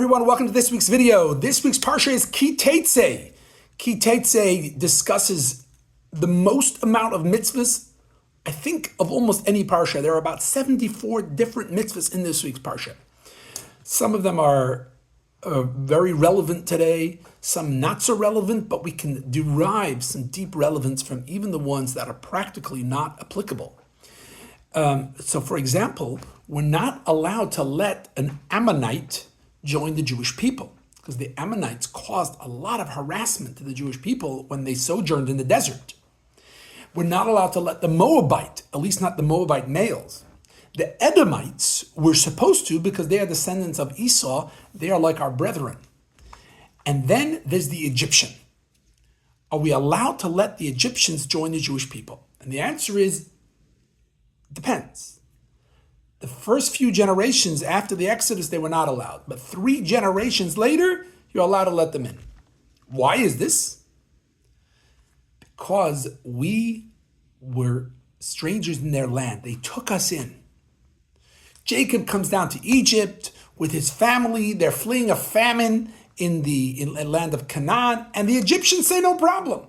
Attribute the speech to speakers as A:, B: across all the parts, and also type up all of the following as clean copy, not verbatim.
A: everyone, welcome to this week's video. This week's parsha is Tetze. Tetze discusses the most amount of mitzvahs, I think, of almost any parsha. There are about 74 different mitzvahs in this week's parsha. Some of them are very relevant today, some not so relevant, but we can derive some deep relevance from even the ones that are practically not applicable. So for example, we're not allowed to let an Ammonite join the Jewish people, because the Ammonites caused a lot of harassment to the Jewish people when they sojourned in the desert. We're not allowed to let the Moabite, at least not the Moabite males. The Edomites we're supposed to, because they are descendants of Esau. They are like our brethren. And then there's the Egyptian. Are we allowed to let the Egyptians join the Jewish people? And the answer is, depends. The first few generations after the Exodus, they were not allowed. But 3 generations later, you're allowed to let them in. Why is this? Because we were strangers in their land. They took us in. Jacob comes down to Egypt with his family. They're fleeing a famine in the land of Canaan, and the Egyptians say no problem.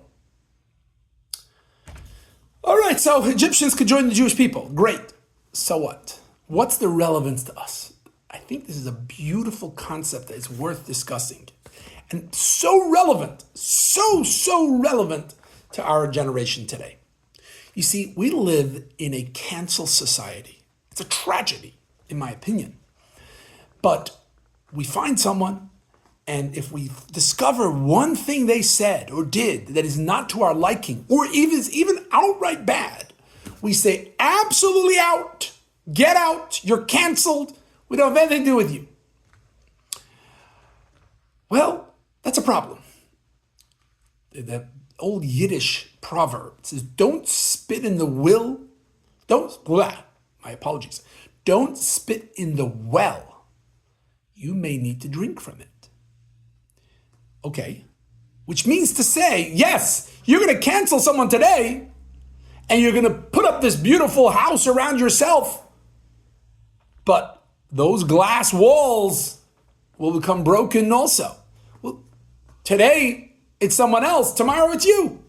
A: All right, so Egyptians could join the Jewish people. Great. So what? What's the relevance to us? I think this is a beautiful concept that is worth discussing. And so relevant, so relevant to our generation today. You see, we live in a cancel society. It's a tragedy, in my opinion. But we find someone, and if we discover one thing they said or did that is not to our liking, or even outright bad, we say, absolutely out, get out, you're canceled, we don't have anything to do with you. Well, that's a problem. The old Yiddish proverb says, don't spit in the don't spit in the well. You may need to drink from it. Okay, which means to say, yes, you're going to cancel someone today, and you're going to put up this beautiful house around yourself, but those glass walls will become broken also. Well, today it's someone else, tomorrow it's you.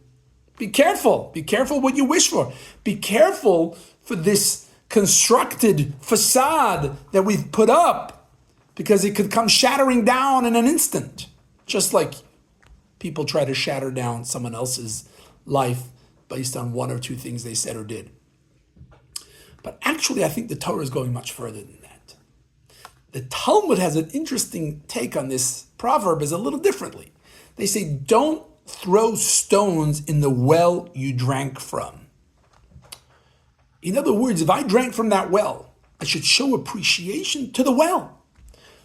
A: Be careful. Be careful what you wish for. Be careful for this constructed facade that we've put up, because it could come shattering down in an instant, just like people try to shatter down someone else's life based on 1 or 2 things they said or did. But actually, I think the Torah is going much further than that. The Talmud has an interesting take on this proverb, is a little differently. They say, don't throw stones in the well you drank from. In other words, if I drank from that well, I should show appreciation to the well.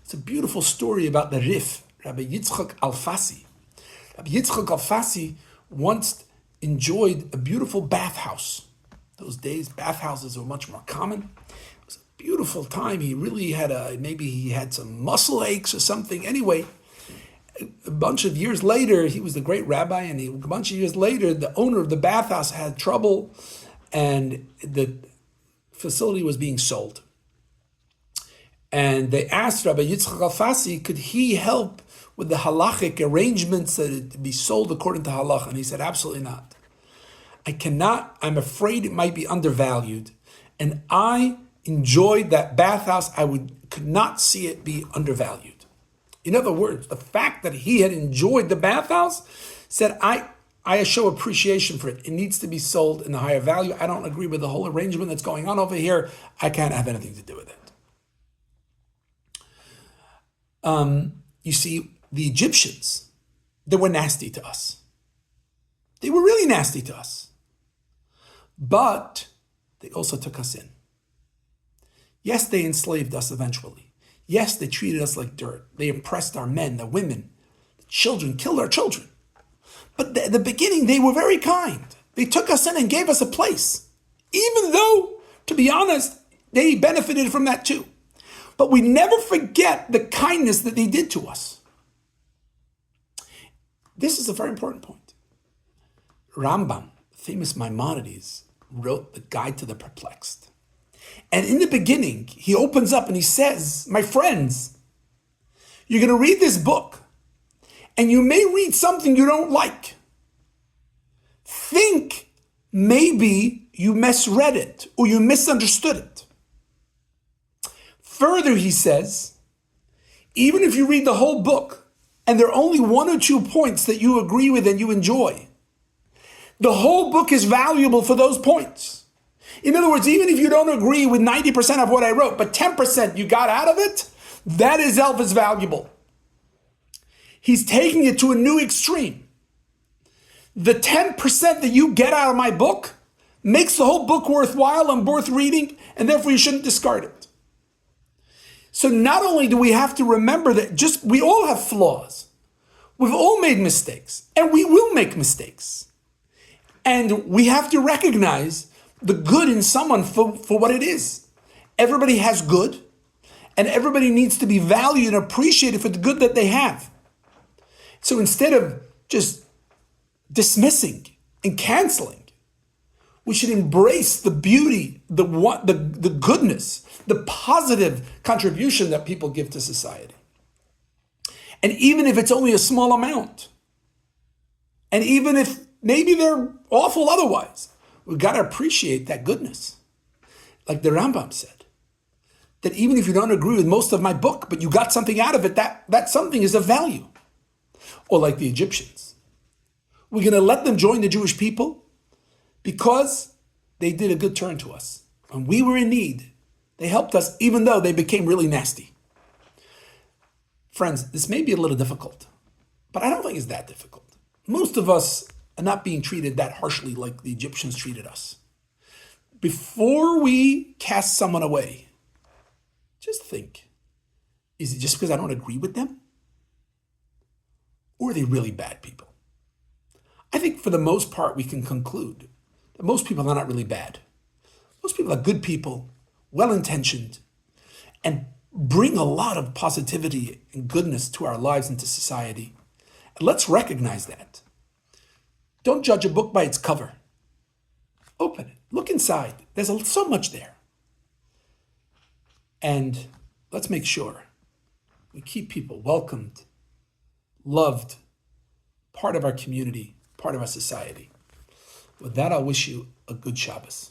A: It's a beautiful story about the Rif, Rabbi Yitzchak Alfasi. Rabbi Yitzchak Alfasi once enjoyed a beautiful bathhouse. Those days, bathhouses were much more common. It was a beautiful time. He really had maybe he had some muscle aches or something. Anyway, a bunch of years later, he was the great rabbi, and a bunch of years later, the owner of the bathhouse had trouble, and the facility was being sold. And they asked Rabbi Yitzchak Alfasi, could he help with the halachic arrangements that it be sold according to halach? And he said, absolutely not. I cannot, I'm afraid it might be undervalued. And I enjoyed that bathhouse. Could not see it be undervalued. In other words, the fact that he had enjoyed the bathhouse said, I show appreciation for it. It needs to be sold in a higher value. I don't agree with the whole arrangement that's going on over here. I can't have anything to do with it. You see, the Egyptians, they were nasty to us. They were really nasty to us. But they also took us in. Yes, they enslaved us eventually. Yes, they treated us like dirt. They oppressed our men, the women, the children, killed our children. But at the beginning, they were very kind. They took us in and gave us a place. Even though, to be honest, they benefited from that too. But we never forget the kindness that they did to us. This is a very important point. Rambam, famous Maimonides, wrote the Guide to the Perplexed. And in the beginning, he opens up and he says, my friends, You're going to read this book, and you may read something you don't like. Think maybe you misread it or you misunderstood it. Further, he says, even if you read the whole book and there are only 1 or 2 points that you agree with and you enjoy, the whole book is valuable for those points. In other words, even if you don't agree with 90% of what I wrote, but 10% you got out of it, that itself is valuable. He's taking it to a new extreme. The 10% that you get out of my book makes the whole book worthwhile and worth reading, and therefore you shouldn't discard it. So not only do we have to remember that we all have flaws. We've all made mistakes, and we will make mistakes. And we have to recognize the good in someone for what it is. Everybody has good, and everybody needs to be valued and appreciated for the good that they have. So instead of just dismissing and canceling, we should embrace the beauty, the goodness, the positive contribution that people give to society. And even if it's only a small amount, and even if maybe they're awful otherwise, we've got to appreciate that goodness. Like the Rambam said, that even if you don't agree with most of my book, but you got something out of it, that something is of value. Or like the Egyptians. We're going to let them join the Jewish people because they did a good turn to us. When we were in need, they helped us even though they became really nasty. Friends, this may be a little difficult, but I don't think it's that difficult. Most of us are not being treated that harshly like the Egyptians treated us. Before we cast someone away, just think, is it just because I don't agree with them? Or are they really bad people? I think for the most part, we can conclude that most people are not really bad. Most people are good people, well-intentioned, and bring a lot of positivity and goodness to our lives and to society. And let's recognize that. Don't judge a book by its cover. Open it. Look inside. There's so much there. And let's make sure we keep people welcomed, loved, part of our community, part of our society. With that, I'll wish you a good Shabbos.